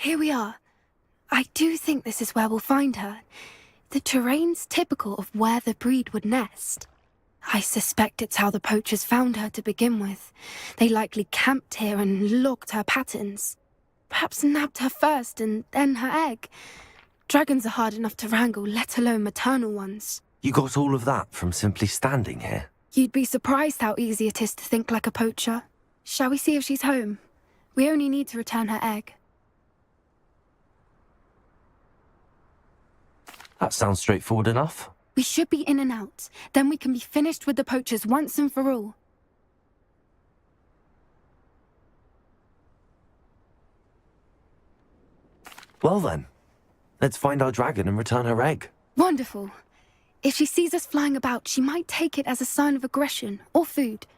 Here we are. I do think this is where we'll find her. The terrain's typical of where the breed would nest. I suspect it's how the poachers found her to begin with. They likely camped here and logged her patterns. Perhaps nabbed her first and then her egg. Dragons are hard enough to wrangle, let alone maternal ones. You got all of that from simply standing here? You'd be surprised how easy it is to think like a poacher. Shall we see if she's home? We only need to return her egg. That sounds straightforward enough. We should be in and out. Then we can be finished with the poachers once and for all. Well then, let's find our dragon and return her egg. Wonderful. If she sees us flying about, she might take it as a sign of aggression or food.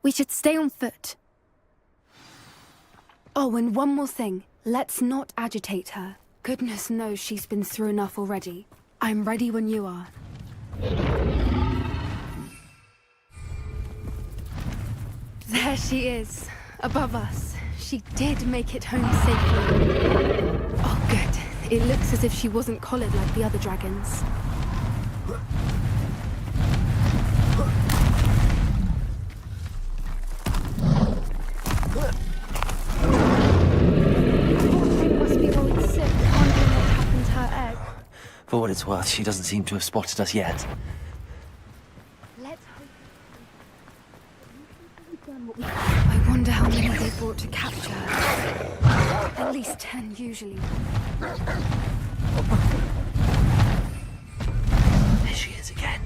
We should stay on foot. Oh, and one more thing. Let's not agitate her. Goodness knows she's been through enough already. I'm ready when you are. There she is, above us. She did make it home safely. Oh, good. It looks as if she wasn't collared like the other dragons. Must be worried sick, wondering what happened to her egg. For what it's worth, she doesn't seem to have spotted us yet. Let's hope. I wonder how many they brought to capture her. At least 10 usually. There she is again.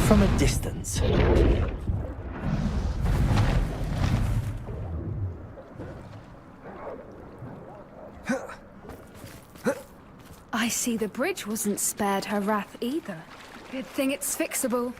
From a distance. I see the bridge wasn't spared her wrath either. Good thing it's fixable.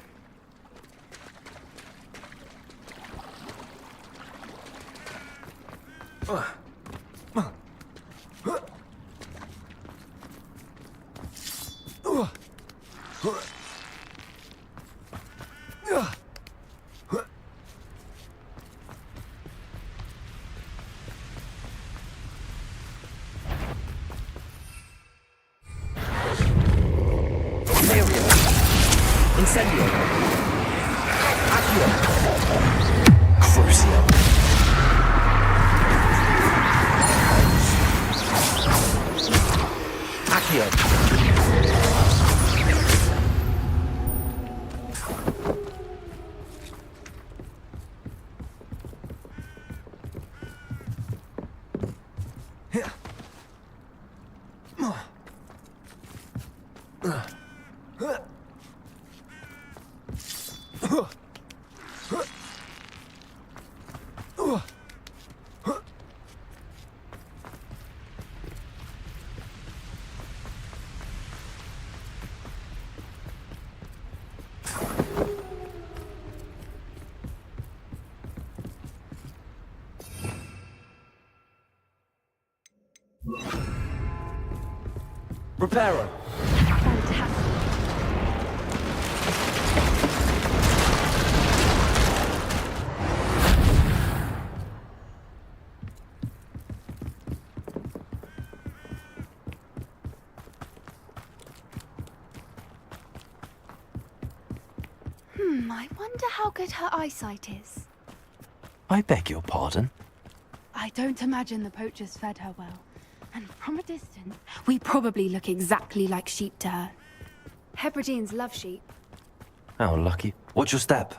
Incendio. Accio. Crucio. Accio. Reparo. Fantastic. I wonder how good her eyesight is. I beg your pardon? I don't imagine the poachers fed her well. And from a distance, we probably look exactly like sheep to her. Hebrideans love sheep. How lucky. What's your step?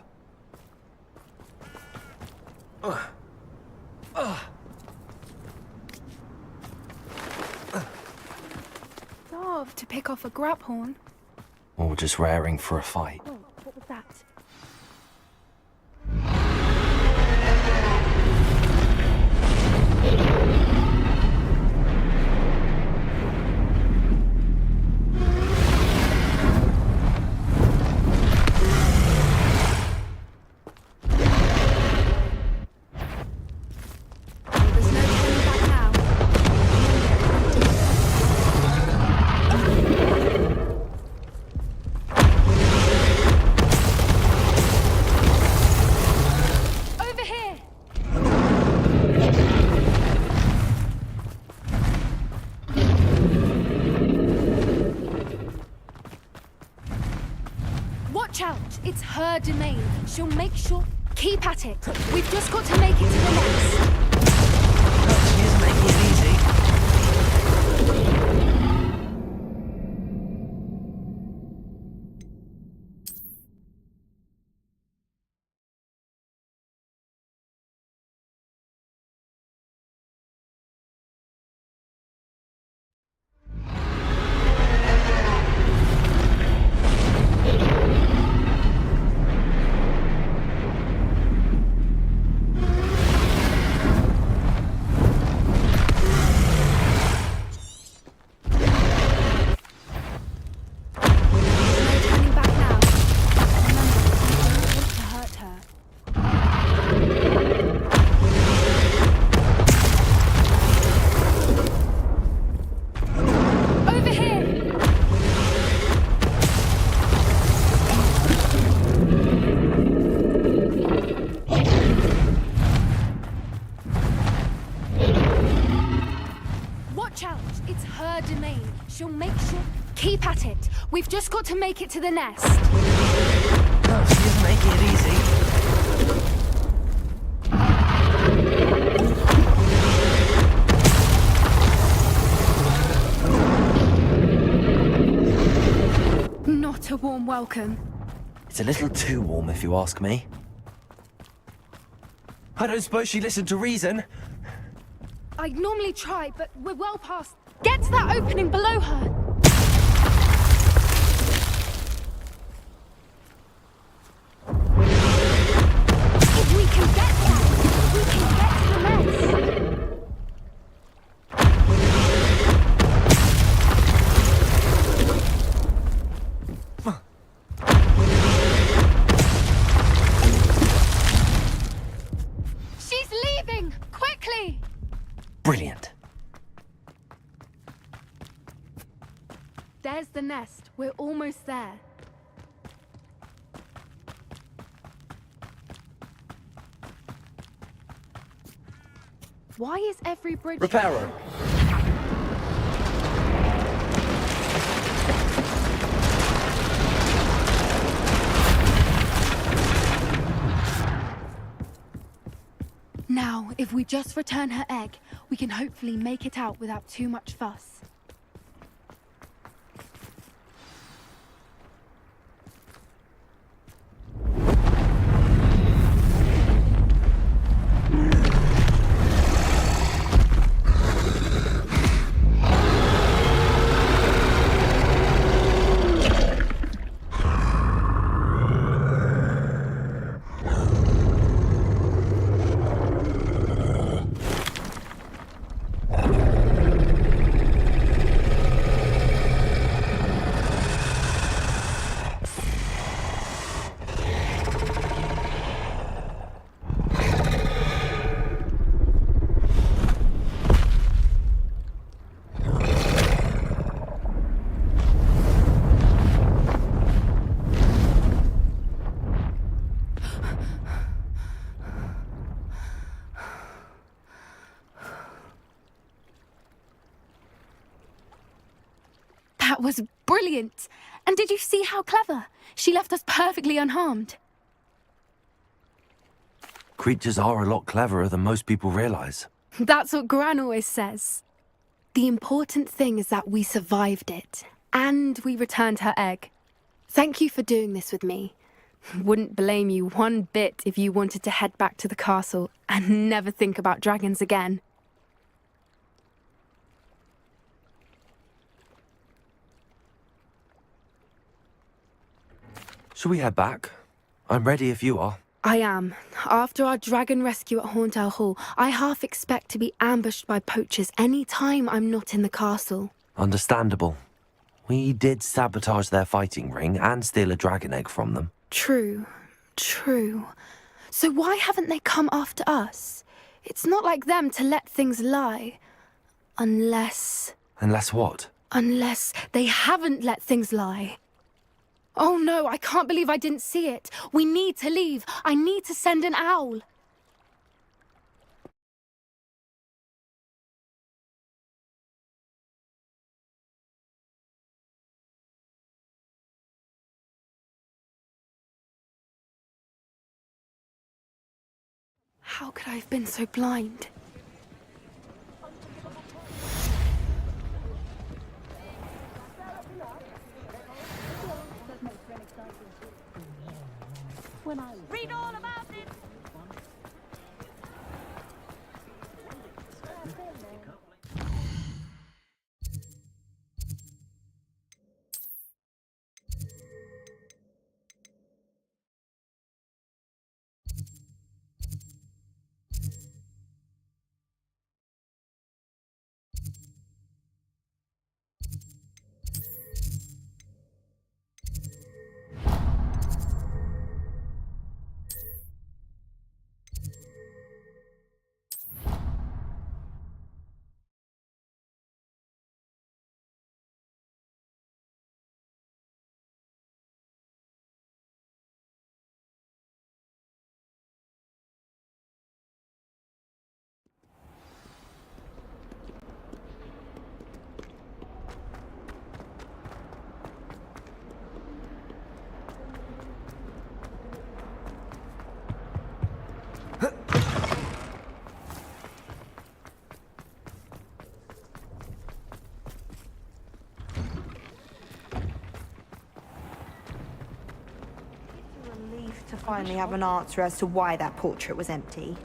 Starved to pick off a grabhorn. Or just raring for a fight? Oh, what was that? her domain. She'll make sure... Keep at it. We've just got to make it to the nest. Oh, she is making it easy. No turning back now. Remember, you don't want to hurt her. Over here! Watch out! It's her domain. She'll make sure... Keep at it. We've just got to make it to the nest. Oh, she is making it easy. Not a warm welcome. It's a little too warm, if you ask me. I don't suppose she listened to reason. I'd normally try, but we're well past... Get to that opening below her! If we can get that, we can get to the nest. She's leaving! Quickly! Brilliant. There's the nest. We're almost there. Why is every bridge... Reparo. Now, if we just return her egg, we can hopefully make it out without too much fuss. That was brilliant! And did you see how clever? She left us perfectly unharmed. Creatures are a lot cleverer than most people realize. That's what Gran always says. The important thing is that we survived it, and we returned her egg. Thank you for doing this with me. Wouldn't blame you one bit if you wanted to head back to the castle and never think about dragons again. Shall we head back? I'm ready if you are. I am. After our dragon rescue at Hauntow Hall, I half expect to be ambushed by poachers any time I'm not in the castle. Understandable. We did sabotage their fighting ring and steal a dragon egg from them. True. So why haven't they come after us? It's not like them to let things lie. Unless What? Unless they haven't let things lie. Oh no, I can't believe I didn't see it. We need to leave. I need to send an owl. How could I have been so blind? Read all about it! Relief to finally have an answer as to why that portrait was empty.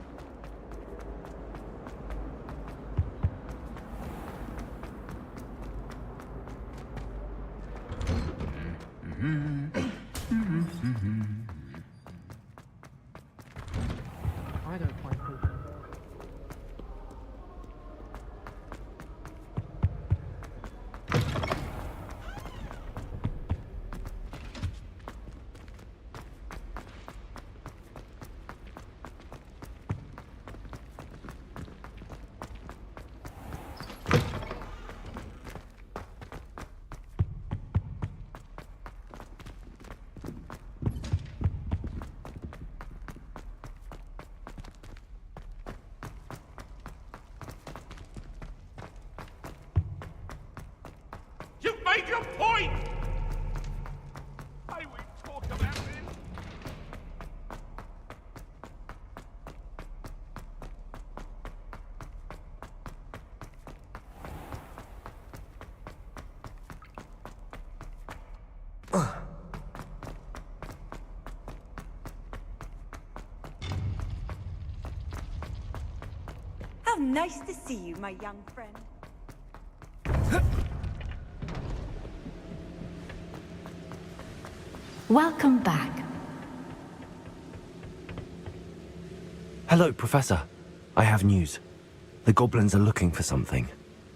I don't find people. You've made your point! I will talk about this. How nice to see you, my young friend. Welcome back. Hello, Professor. I have news. The goblins are looking for something.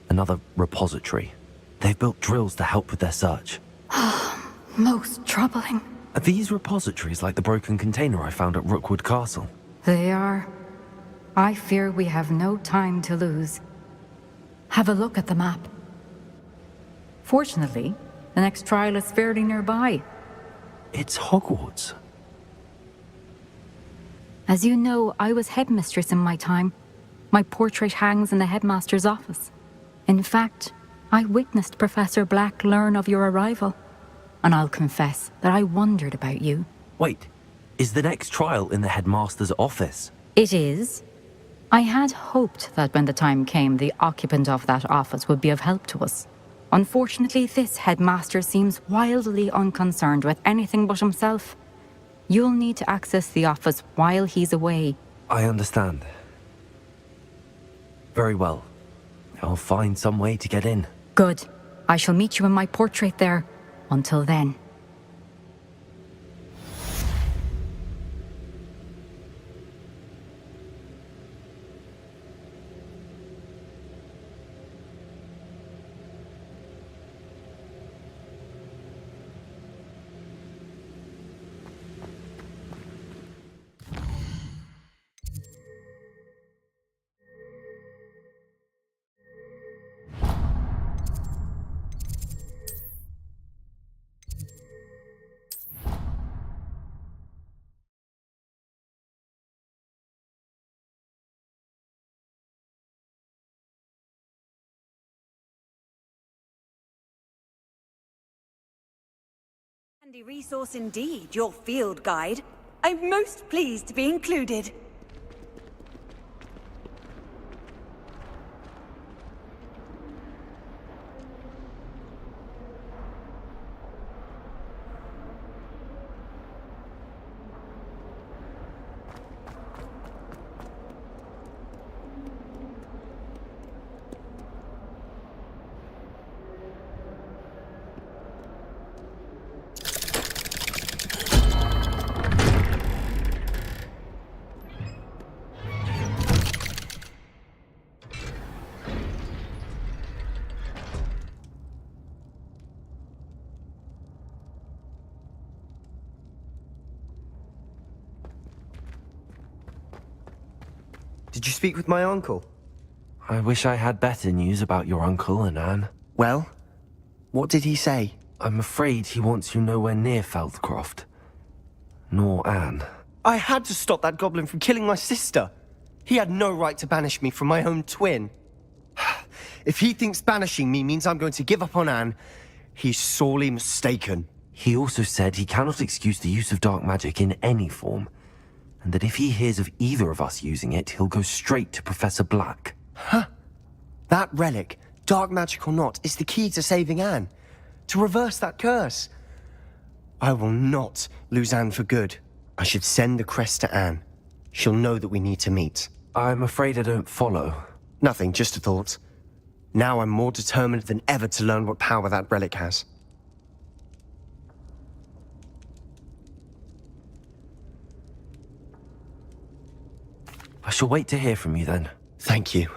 Another repository. They've built drills to help with their search. Most troubling. Are these repositories like the broken container I found at Rookwood Castle? They are. I fear we have no time to lose. Have a look at the map. Fortunately, the next trial is fairly nearby. It's Hogwarts. As you know, I was headmistress in my time. My portrait hangs in the headmaster's office. In fact, I witnessed Professor Black learn of your arrival. And I'll confess that I wondered about you. Wait, is the next trial in the headmaster's office? It is. I had hoped that when the time came, the occupant of that office would be of help to us. Unfortunately, this headmaster seems wildly unconcerned with anything but himself. You'll need to access the office while he's away. I understand. Very well. I'll find some way to get in. Good. I shall meet you in my portrait there. Until then. Handy resource indeed, your field guide. I'm most pleased to be included. Did you speak with my uncle? I wish I had better news about your uncle and Anne. Well, what did he say? I'm afraid he wants you nowhere near Feldcroft. Nor Anne. I had to stop that goblin from killing my sister. He had no right to banish me from my own twin. If he thinks banishing me means I'm going to give up on Anne, he's sorely mistaken. He also said he cannot excuse the use of dark magic in any form, and that if he hears of either of us using it, he'll go straight to Professor Black. Huh? That relic, dark magic or not, is the key to saving Anne. To reverse that curse. I will not lose Anne for good. I should send the crest to Anne. She'll know that we need to meet. I'm afraid I don't follow. Nothing, just a thought. Now I'm more determined than ever to learn what power that relic has. I shall wait to hear from you then. Thank you.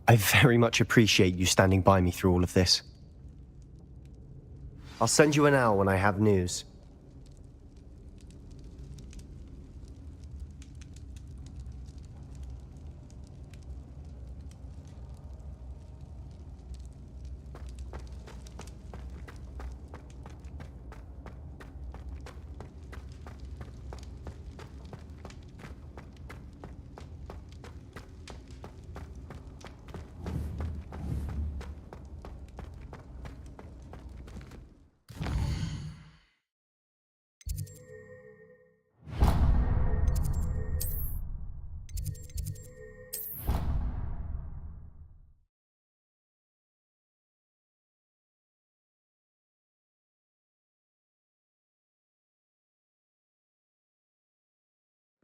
I very much appreciate you standing by me through all of this. I'll send you an owl when I have news.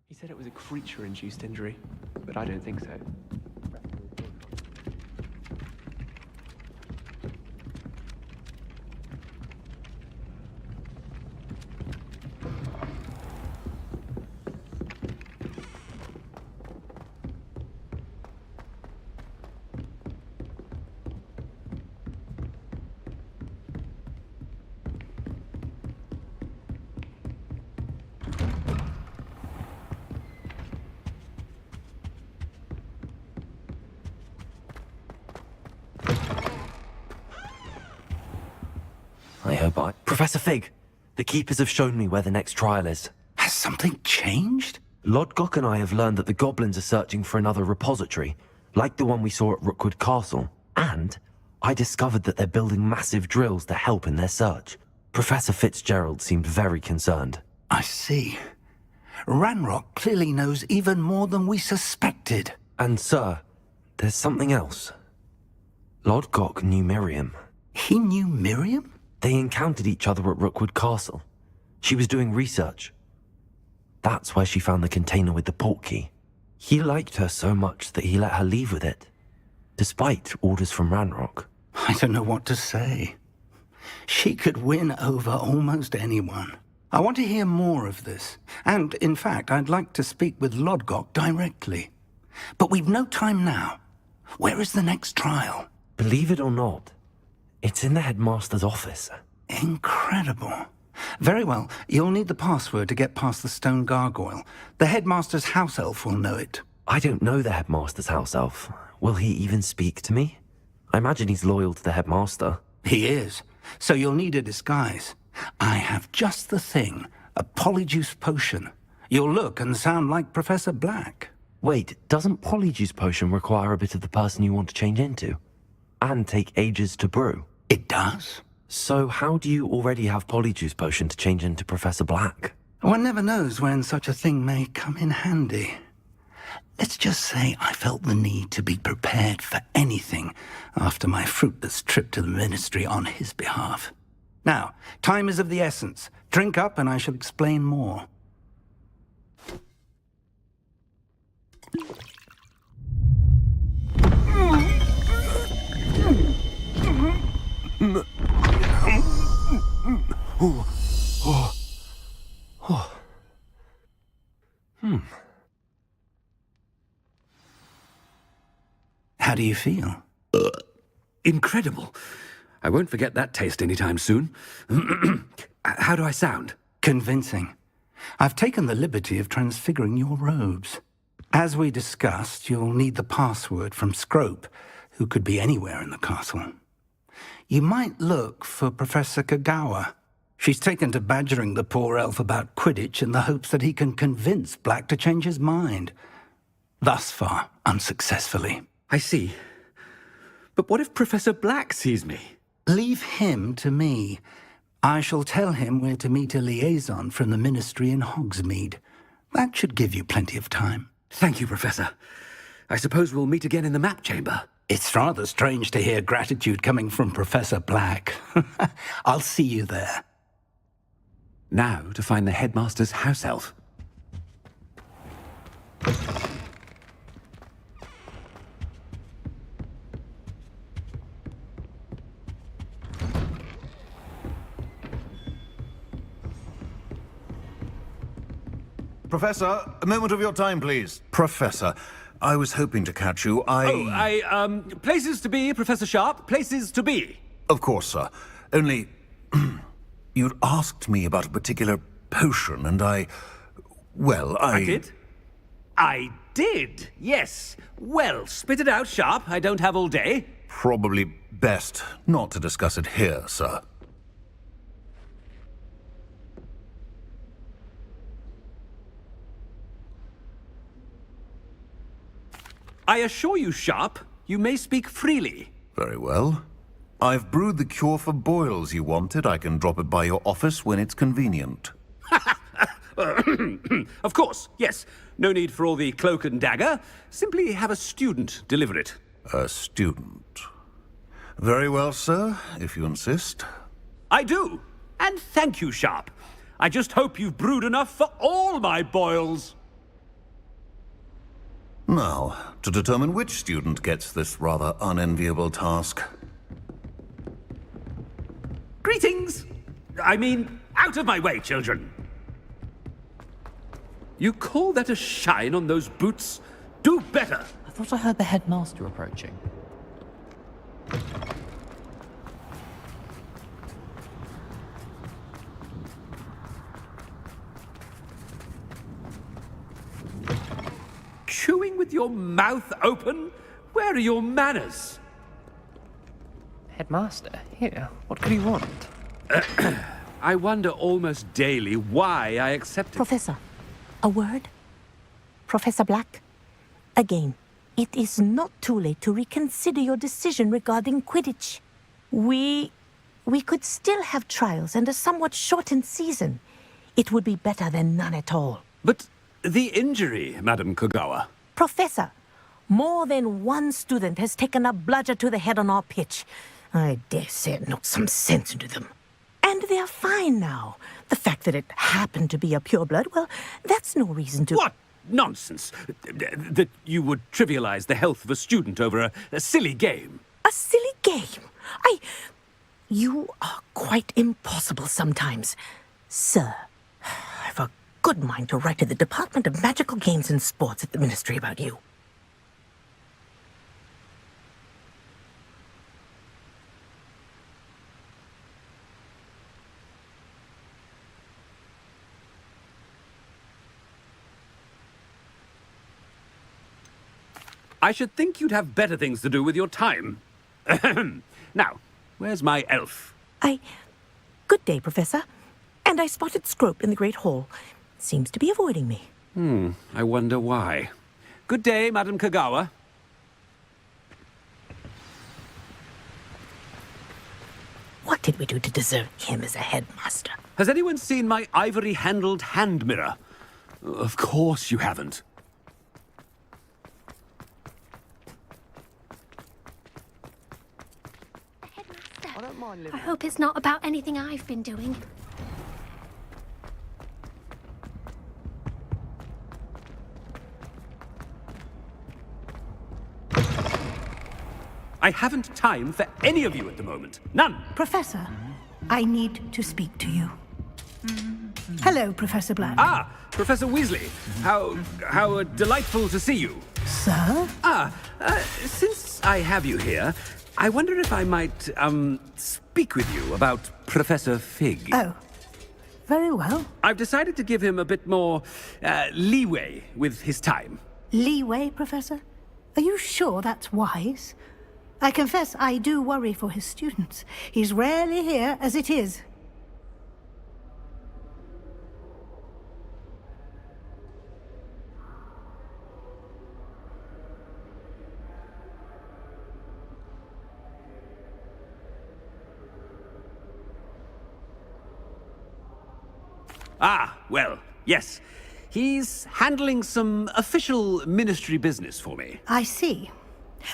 He said it was a creature-induced injury, but I don't think so. I hope Professor Fig, the Keepers have shown me where the next trial is. Has something changed? Lodgok and I have learned that the goblins are searching for another repository, like the one we saw at Rookwood Castle. And I discovered that they're building massive drills to help in their search. Professor Fitzgerald seemed very concerned. I see. Ranrock clearly knows even more than we suspected. And sir, there's something else. Lodgok knew Miriam. He knew Miriam? They encountered each other at Rookwood Castle. She was doing research. That's where she found the container with the portkey. He liked her so much that he let her leave with it, despite orders from Ranrock. I don't know what to say. She could win over almost anyone. I want to hear more of this. And, in fact, I'd like to speak with Lodgok directly. But we've no time now. Where is the next trial? Believe it or not, it's in the headmaster's office. Incredible. Very well. You'll need the password to get past the stone gargoyle. The headmaster's house elf will know it. I don't know the headmaster's house elf. Will he even speak to me? I imagine he's loyal to the headmaster. He is. So you'll need a disguise. I have just the thing. A polyjuice potion. You'll look and sound like Professor Black. Wait, doesn't Polyjuice Potion require a bit of the person you want to change into? And take ages to brew? It does. So how do you already have Polyjuice Potion to change into Professor Black? One never knows when such a thing may come in handy. Let's just say I felt the need to be prepared for anything after my fruitless trip to the ministry on his behalf. Now, time is of the essence. Drink up and I shall explain more. How do you feel? Incredible. I won't forget that taste anytime soon. How do I sound? Convincing. I've taken the liberty of transfiguring your robes. As we discussed, you'll need the password from Scrope, who could be anywhere in the castle. You might look for Professor Kagawa. She's taken to badgering the poor elf about Quidditch in the hopes that he can convince Black to change his mind. Thus far, unsuccessfully. I see. But what if Professor Black sees me? Leave him to me. I shall tell him where to meet a liaison from the Ministry in Hogsmeade. That should give you plenty of time. Thank you, Professor. I suppose we'll meet again in the map chamber. It's rather strange to hear gratitude coming from Professor Black. I'll see you there. Now to find the headmaster's house elf. Professor, a moment of your time, please. Professor, I was hoping to catch you. Places to be, Professor Sharp. Places to be. Of course, sir. Only, you'd asked me about a particular potion, and I did? I did, yes. Well, spit it out, Sharp. I don't have all day. Probably best not to discuss it here, sir. I assure you, Sharp, you may speak freely. Very well. I've brewed the cure for boils you wanted. I can drop it by your office when it's convenient. Of course, yes. No need for all the cloak and dagger. Simply have a student deliver it. A student. Very well, sir, if you insist. I do. And thank you, Sharp. I just hope you've brewed enough for all my boils. Now, to determine which student gets this rather unenviable task. Greetings! I mean, out of my way, children. You call that a shine on those boots? Do better! I thought I heard the headmaster approaching. Chewing with your mouth open? Where are your manners? Headmaster, here, what could he want? I wonder almost daily why I accepted. Professor, a word? Professor Black? Again, it is not too late to reconsider your decision regarding Quidditch. We could still have trials and a somewhat shortened season. It would be better than none at all. But the injury, Madam Kagawa. Professor, more than one student has taken a bludger to the head on our pitch. I dare say it knocked some sense into them. And they're fine now. The fact that it happened to be a pureblood, well, that's no reason to... What nonsense! That you would trivialize the health of a student over a silly game. A silly game? You are quite impossible sometimes. Sir, I've a good mind to write to the Department of Magical Games and Sports at the Ministry about you. I should think you'd have better things to do with your time. Now, where's my elf? Good day, Professor. And I spotted Scrope in the Great Hall. Seems to be avoiding me. I wonder why. Good day, Madam Kagawa. What did we do to deserve him as a headmaster? Has anyone seen my ivory-handled hand mirror? Of course you haven't. I hope it's not about anything I've been doing. I haven't time for any of you at the moment. None. Professor, I need to speak to you. Hello, Professor Black. Ah, Professor Weasley. How delightful to see you. Sir? Since I have you here, I wonder if I might, speak with you about Professor Fig. Oh, very well. I've decided to give him a bit more, leeway with his time. Leeway, Professor? Are you sure that's wise? I confess I do worry for his students. He's rarely here as it is. Ah, well, yes. He's handling some official ministry business for me. I see.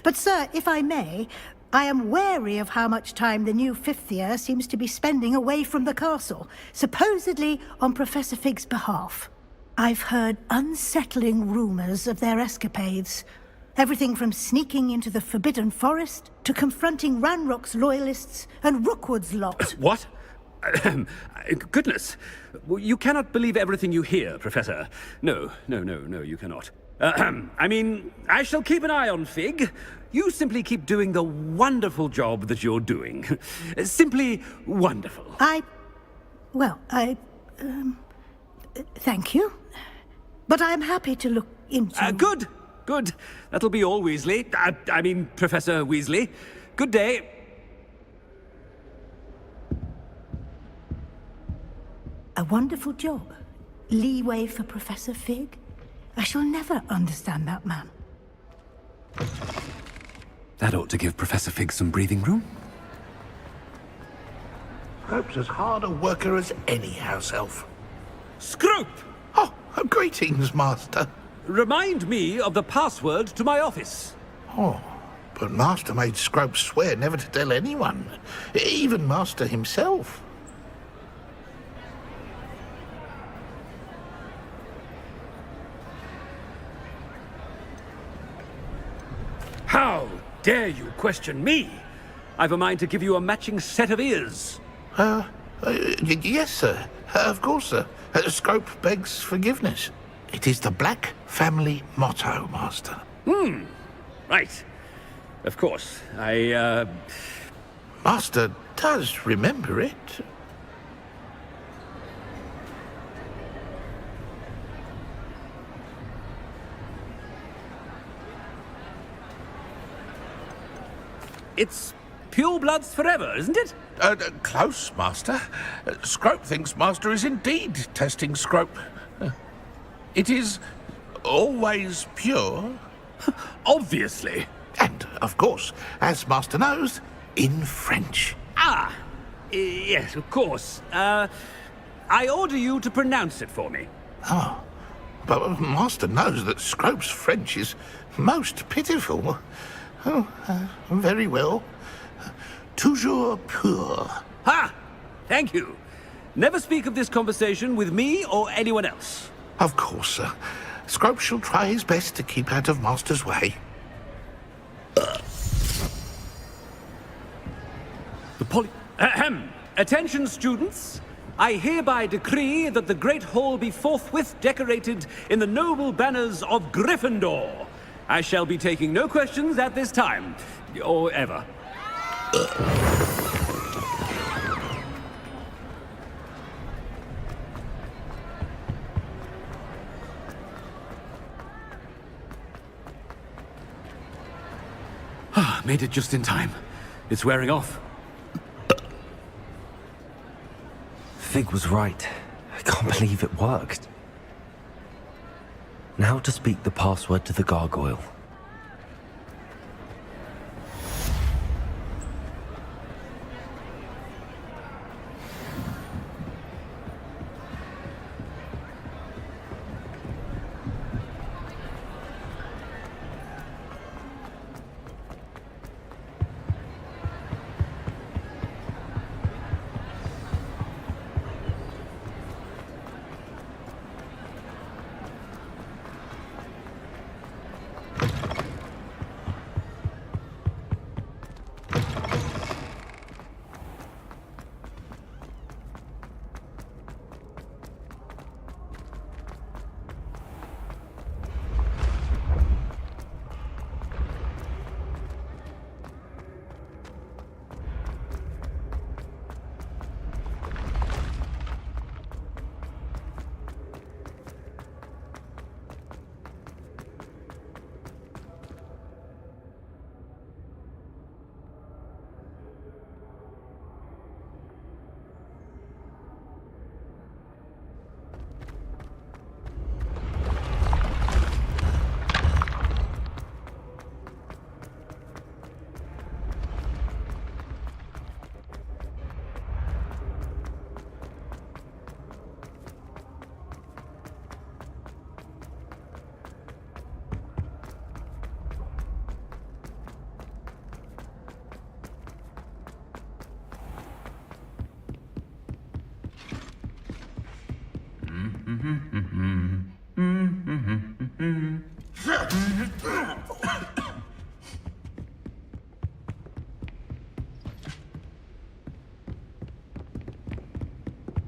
But, sir, if I may, I am wary of how much time the new fifth year seems to be spending away from the castle, supposedly on Professor Fig's behalf. I've heard unsettling rumors of their escapades. Everything from sneaking into the Forbidden Forest to confronting Ranrock's loyalists and Rookwood's lot. What? Goodness. You cannot believe everything you hear, Professor. No, you cannot. I mean, I shall keep an eye on Fig. You simply keep doing the wonderful job that you're doing. Simply wonderful. Thank you. But I'm happy to look into... Good. That'll be all, Weasley. I mean, Professor Weasley. Good day. A wonderful job. Leeway for Professor Fig. I shall never understand that man. That ought to give Professor Fig some breathing room. Scrope's as hard a worker as any house elf. Scrope! Oh, greetings, Master. Remind me of the password to my office. Oh, but Master made Scrope swear never to tell anyone, even Master himself. How dare you question me? I've a mind to give you a matching set of ears. Yes, sir. Of course, sir. Scrope begs forgiveness. It is the Black family motto, Master. Right. Of course. Master does remember it. It's pure bloods forever, isn't it? Close, Master. Scrope thinks Master is indeed testing Scrope. It is always pure. Obviously. And, of course, as Master knows, in French. Yes, of course. I order you to pronounce it for me. Oh, but Master knows that Scrope's French is most pitiful. Oh, very well. Toujours pur. Ha! Thank you. Never speak of this conversation with me or anyone else. Of course, sir. Scrope shall try his best to keep out of Master's way. Attention, students. I hereby decree that the Great Hall be forthwith decorated in the noble banners of Gryffindor. I shall be taking no questions at this time, or ever. Made it just in time. It's wearing off. Fig was right. I can't believe it worked. Now to speak the password to the gargoyle.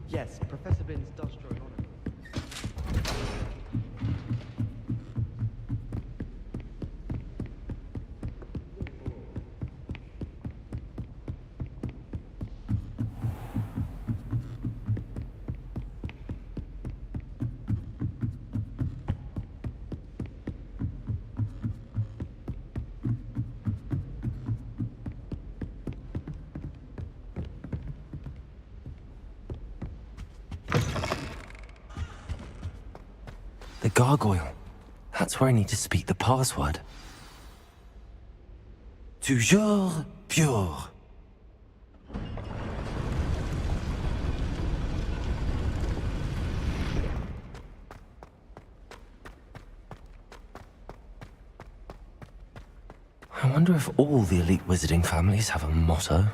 Yes, Professor Binns does draw an honor. The gargoyle. That's where I need to speak the password. Toujours pure. I wonder if all the elite wizarding families have a motto.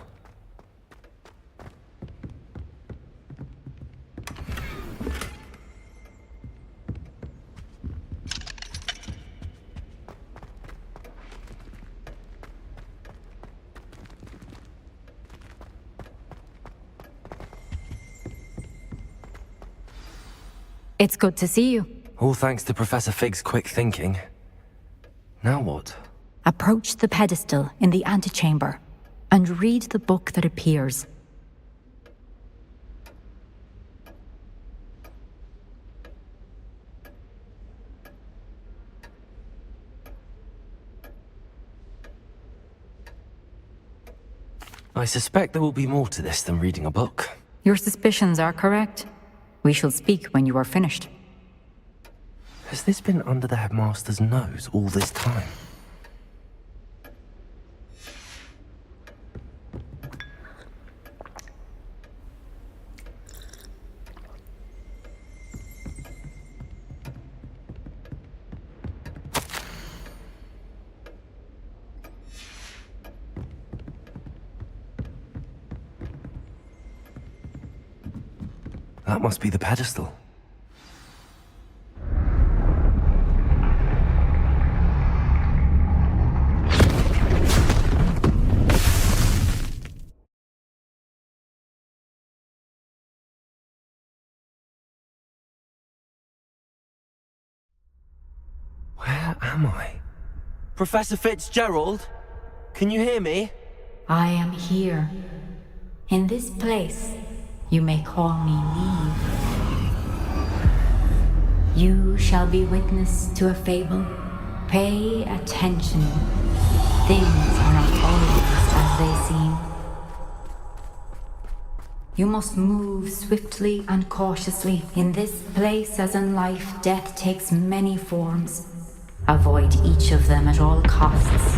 It's good to see you. All thanks to Professor Fig's quick thinking. Now what? Approach the pedestal in the antechamber and read the book that appears. I suspect there will be more to this than reading a book. Your suspicions are correct. We shall speak when you are finished. Has this been under the headmaster's nose all this time? That must be the pedestal. Where am I? Professor Fitzgerald? Can you hear me? I am here. In this place, you may call me Neve. You shall be witness to a fable. Pay attention. Things are not always as they seem. You must move swiftly and cautiously. In this place, as in life, death takes many forms. Avoid each of them at all costs.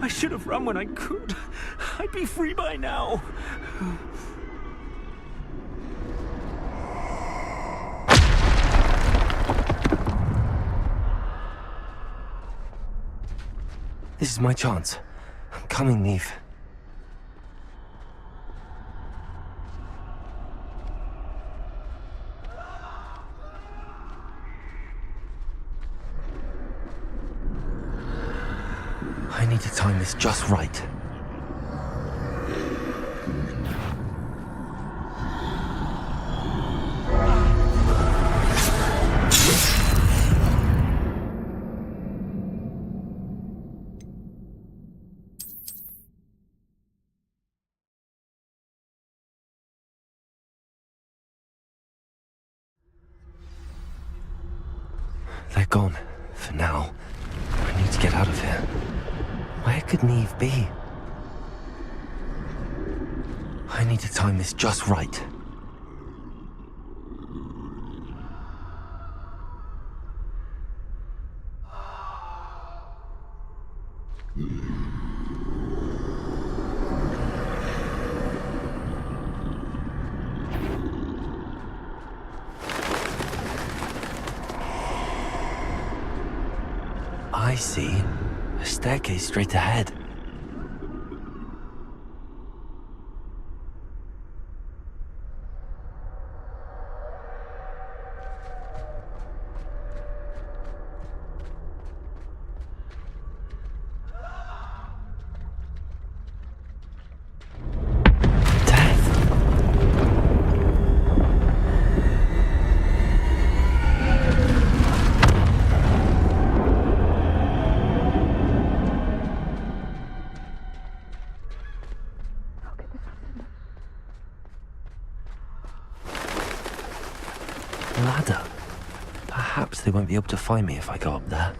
I should have run when I could. I'd be free by now. This is my chance. I'm coming, Neve. I need to time this just right. gone. For now. I need to get out of here. Where could Neve be? I need to time this just right. I see. A staircase straight ahead. Ladder. Perhaps they won't be able to find me if I go up there.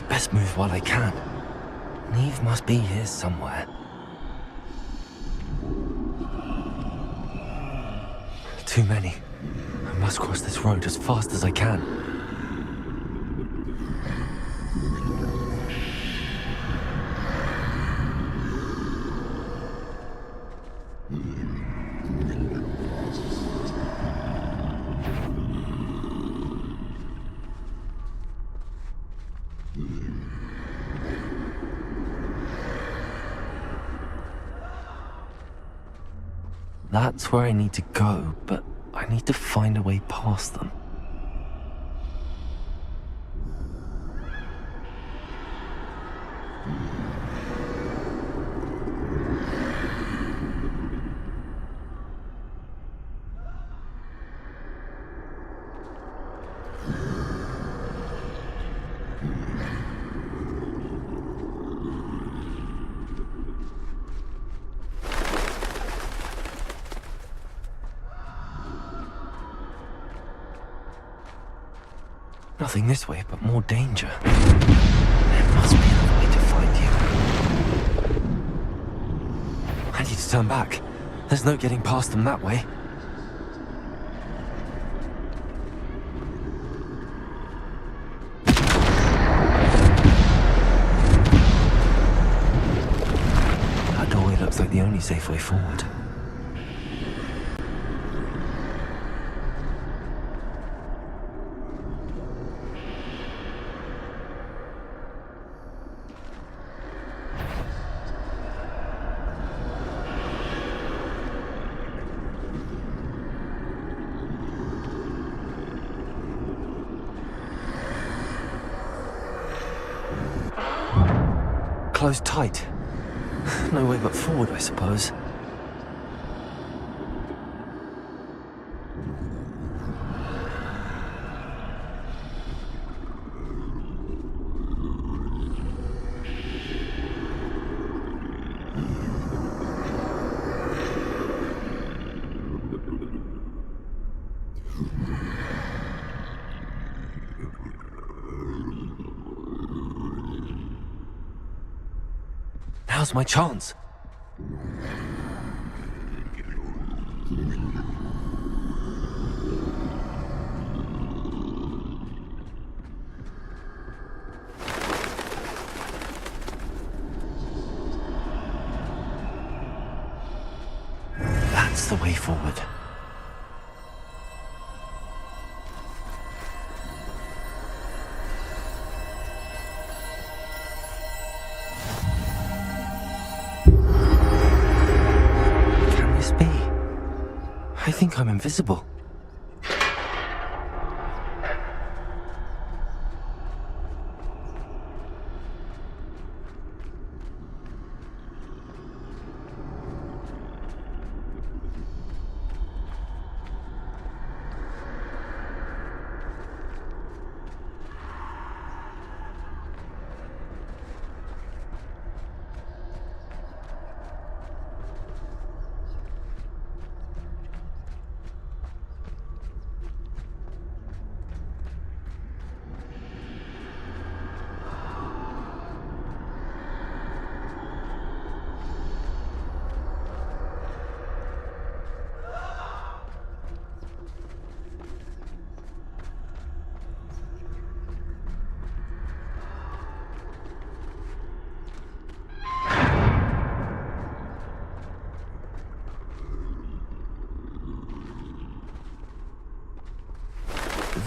Best move while I can. Neve must be here somewhere. Too many. I must cross this road as fast as I can. That's where I need to go, but I need to find a way past them. Nothing this way, but more danger. There must be another way to find you. I need to turn back. There's no getting past them that way. That doorway looks like the only safe way forward. Closed tight. No way but forward, I suppose. Now's my chance. That's the way forward. I think I'm invisible.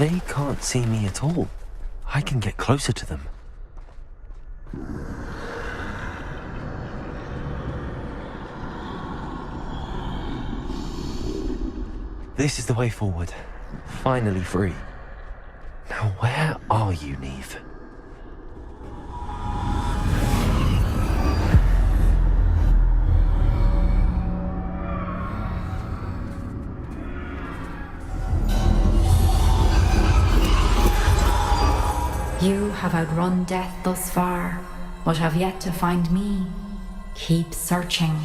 They can't see me at all. I can get closer to them. This is the way forward. Finally free. Now where are you, Neve? You have outrun death thus far, but have yet to find me. Keep searching,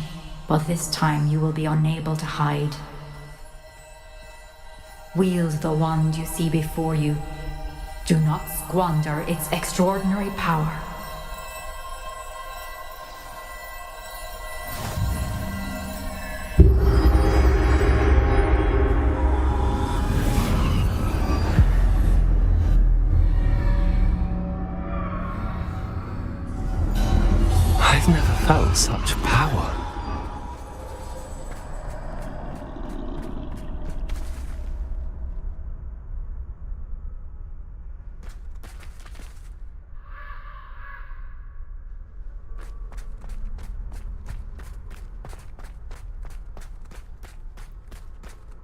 but this time you will be unable to hide. Wield the wand you see before you. Do not squander its extraordinary power. I've never felt such power.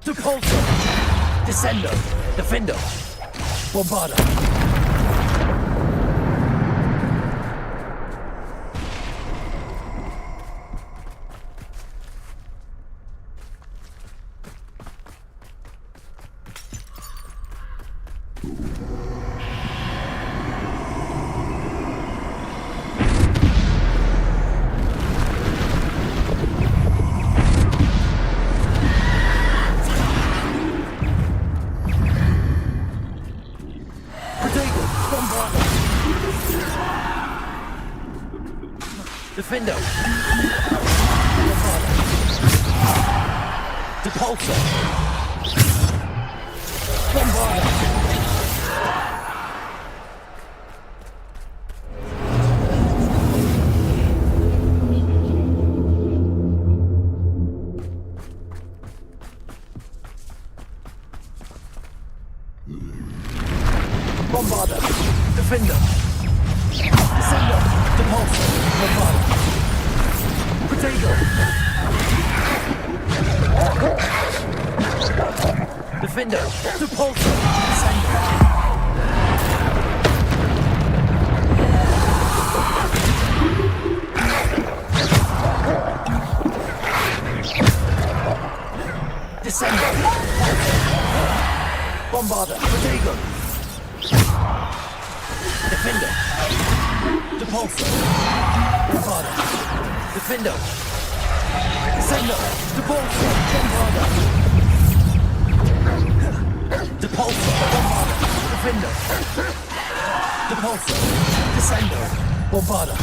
Repulsor! Descendo! Defendo! Bombarda! Defendo! Depulsor! Bombarda! Bombarda! Defender! Descendo! Depulsor! Bombarda! Potato! Defender! Depulsor! Descendo! Descendo! Bombarda! Potato! Defender! Depulsor! Bombarda! Defender! Descendo! Depulsor! Bombarda! Depulsor! Bombarda! Defender! Depulsor! Descendo! Bombarda!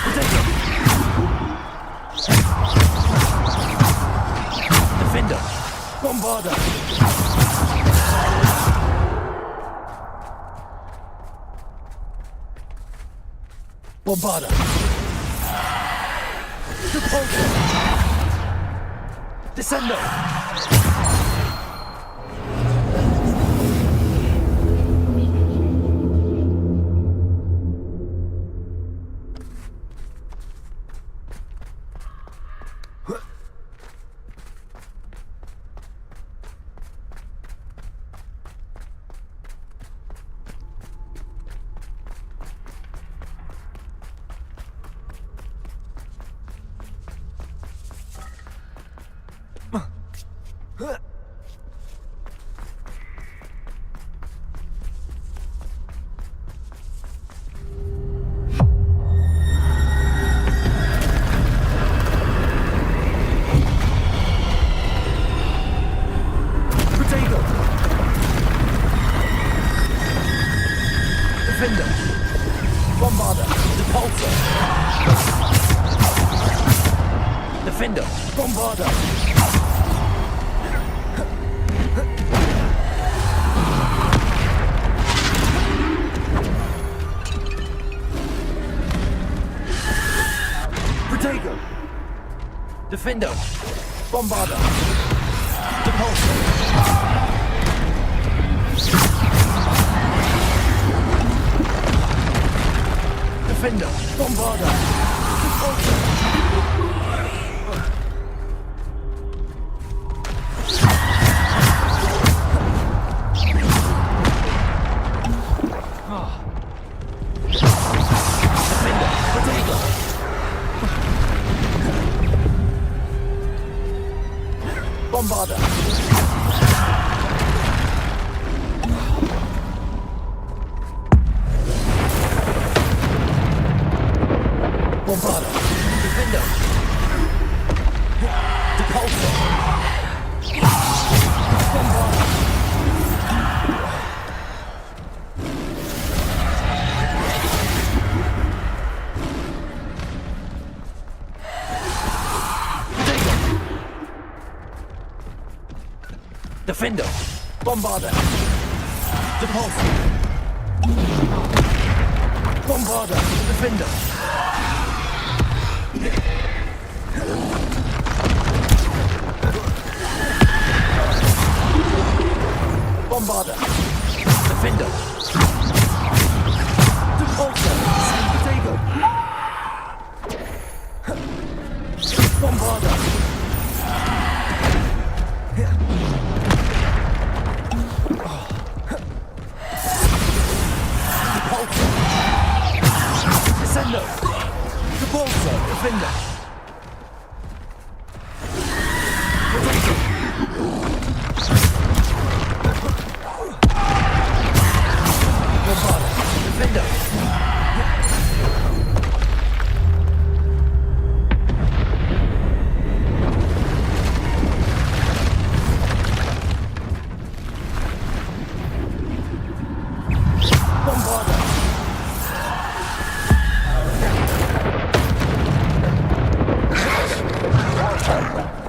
Potato! Defender! Bombarda! Bombarda! Depulsor! Descendo! Defender! Bombarda! Depulsor! Defender! Bombarda! Protego! Defender! Bombarder! Depulsor! Defender! Bombarder! Bombarder! Bombarder! Defender! Depulsor! Bombarder! Defender! Bombarder! Depulsor! Bombarder! Defender! Bombarder! Defender! Depulsor! San Potato! Bombarder! Descendo! Depulsor! Defender! Bombarder! Defender! Bombarder!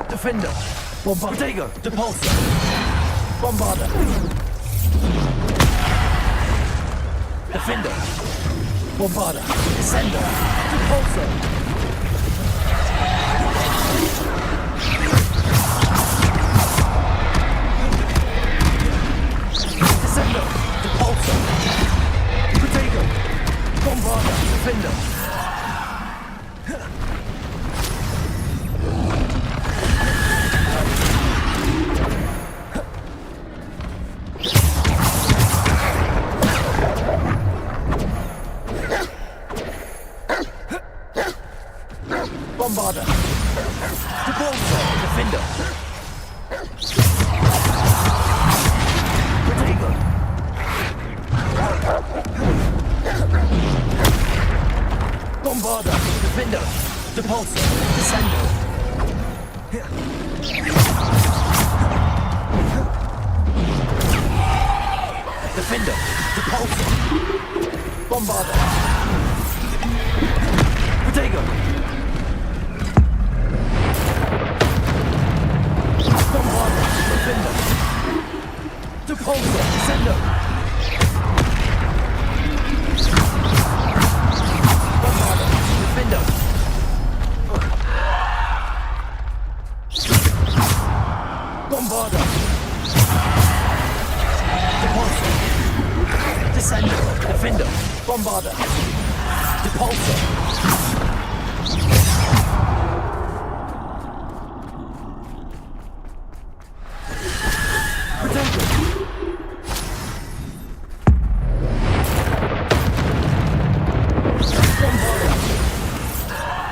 Defender! Bombarder! Protego! Depulsor! Bombarder! Defender! Bombarder! Descender! Depulsor! Descender! Depulsor! Protego! Bombarder! Defender! Bombarder! Depulsor! Defender! Protego! Bombarder! Defender! Depulsor! Descendo! Defender! Depulsor! Bombarder! Protego! Bombarder! Defender! Depulsor! Descendo! Bombarder! Defender! Bombarder! Depulsor! Descendo! Defender! Bombarder! Depulsor!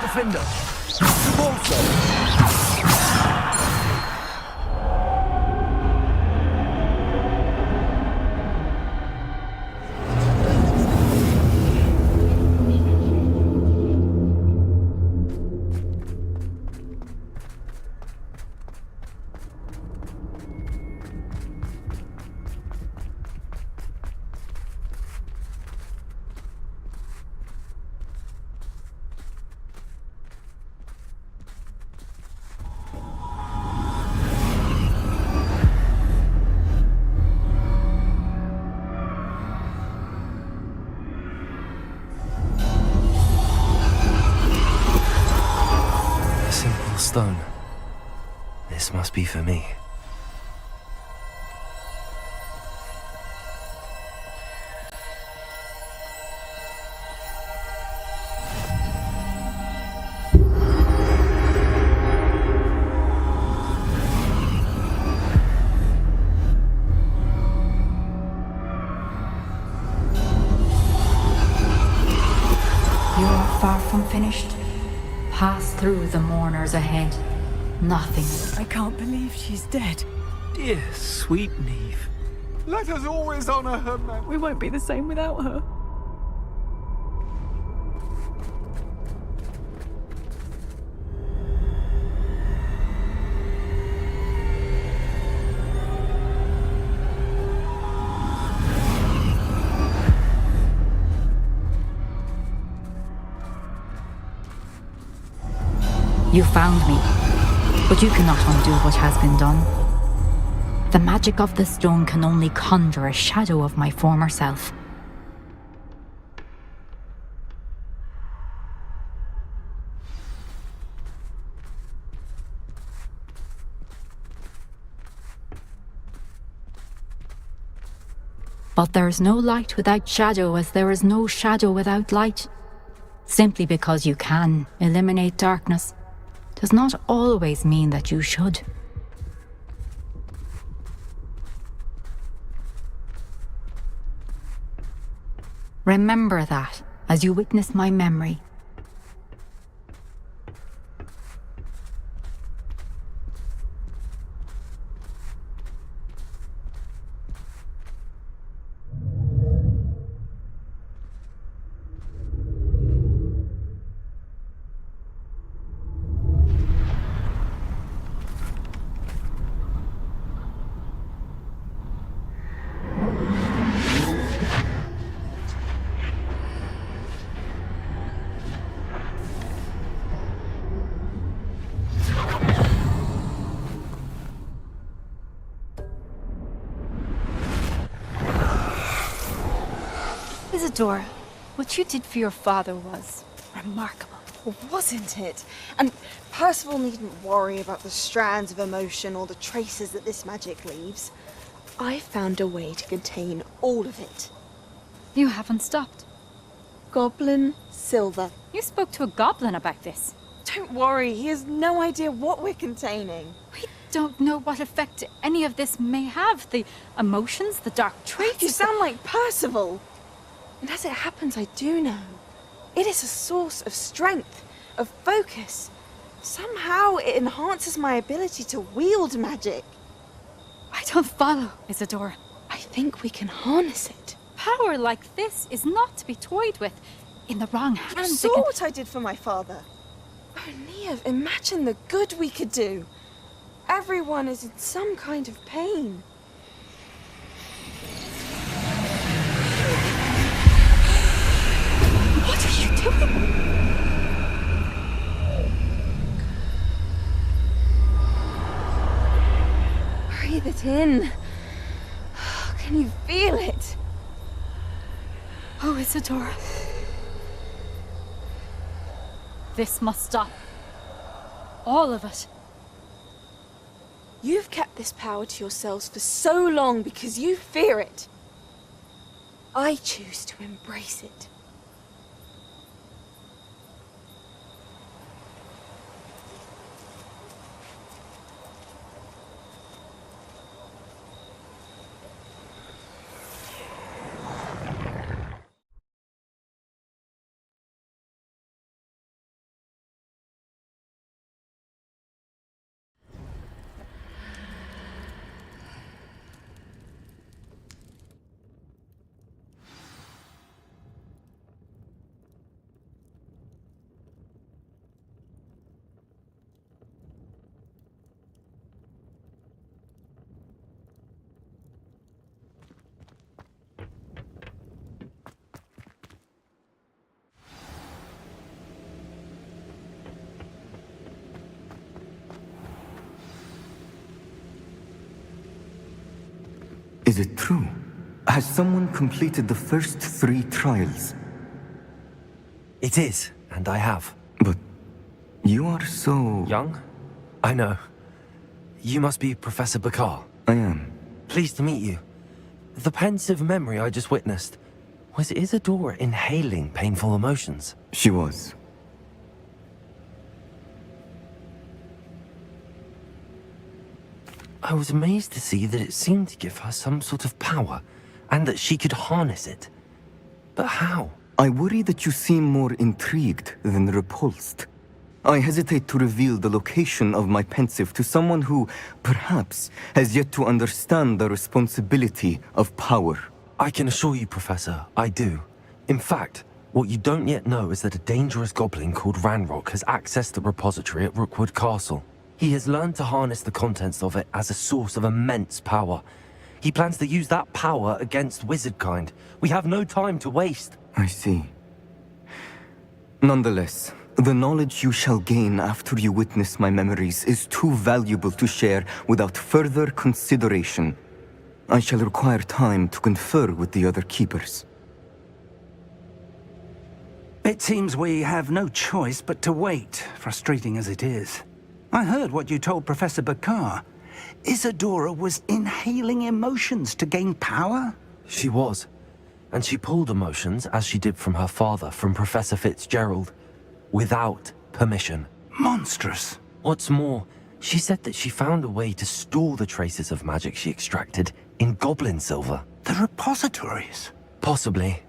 Defender! Depulsor! stone. This must be for me. Far from finished. Pass through the mourners ahead. Nothing. I can't believe she's dead. Dear, sweet Neve. Let us always honor her memory. We won't be the same without her. You found me, but you cannot undo what has been done. The magic of the stone can only conjure a shadow of my former self. But there is no light without shadow, as there is no shadow without light. Simply because you can eliminate darkness does not always mean that you should. Remember that as you witness my memory. Isadora, what you did for your father was remarkable. Well, wasn't it? And Percival needn't worry about the strands of emotion or the traces that this magic leaves. I found a way to contain all of it. You haven't stopped. Goblin Silver. You spoke to a goblin about this. Don't worry, he has no idea what we're containing. We don't know what effect any of this may have. The emotions, the dark traits. You sound like Percival. And as it happens, I do know. It is a source of strength, of focus. Somehow it enhances my ability to wield magic. I don't follow, Isadora. I think we can harness it. Power like this is not to be toyed with. In the wrong hands, You saw what I did for my father. Oh, Neve, imagine the good we could do. Everyone is in some kind of pain. What are you doing? Breathe it in. Can you feel it? Oh, Isadora. This must stop. All of it. You've kept this power to yourselves for so long because you fear it. I choose to embrace it. Is it true? Has someone completed the first 3 trials? It is, and I have. But you are so... young? I know. You must be Professor Bakar. I am. Pleased to meet you. The pensive memory I just witnessed, was Isadora inhaling painful emotions? She was. I was amazed to see that it seemed to give her some sort of power, and that she could harness it. But how? I worry that you seem more intrigued than repulsed. I hesitate to reveal the location of my pensive to someone who, perhaps, has yet to understand the responsibility of power. I can assure you, Professor, I do. In fact, what you don't yet know is that a dangerous goblin called Ranrock has accessed the repository at Rookwood Castle. He has learned to harness the contents of it as a source of immense power. He plans to use that power against wizardkind. We have no time to waste. I see. Nonetheless, the knowledge you shall gain after you witness my memories is too valuable to share without further consideration. I shall require time to confer with the other keepers. It seems we have no choice but to wait, frustrating as it is. I heard what you told Professor Bakar. Isadora was inhaling emotions to gain power? She was. And she pulled emotions, as she did from her father, from Professor Fitzgerald, without permission. Monstrous. What's more, she said that she found a way to store the traces of magic she extracted in goblin silver. The repositories? Possibly.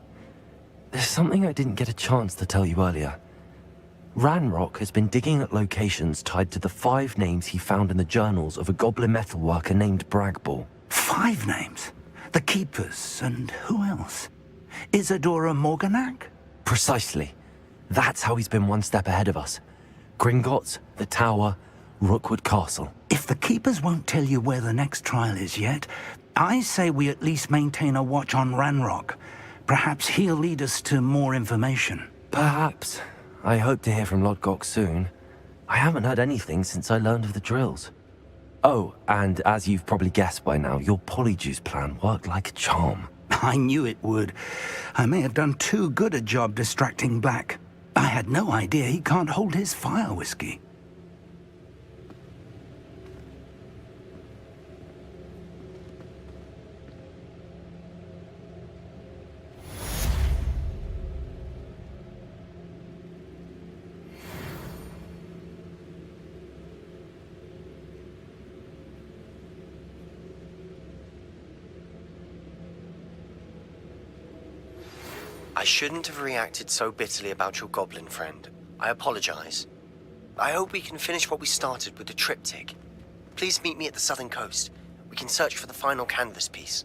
There's something I didn't get a chance to tell you earlier. Ranrock has been digging at locations tied to the 5 names he found in the journals of a goblin metalworker named Bragball. 5 names? The Keepers, and who else? Isadora Morganac? Precisely. That's how he's been one step ahead of us. Gringotts, the Tower, Rookwood Castle. If the Keepers won't tell you where the next trial is yet, I say we at least maintain a watch on Ranrock. Perhaps he'll lead us to more information. Perhaps. I hope to hear from Lodgok soon. I haven't heard anything since I learned of the drills. Oh, and as you've probably guessed by now, your polyjuice plan worked like a charm. I knew it would. I may have done too good a job distracting Black. I had no idea he can't hold his fire whiskey. I shouldn't have reacted so bitterly about your goblin friend. I apologize. I hope we can finish what we started with the triptych. Please meet me at the southern coast. We can search for the final canvas piece.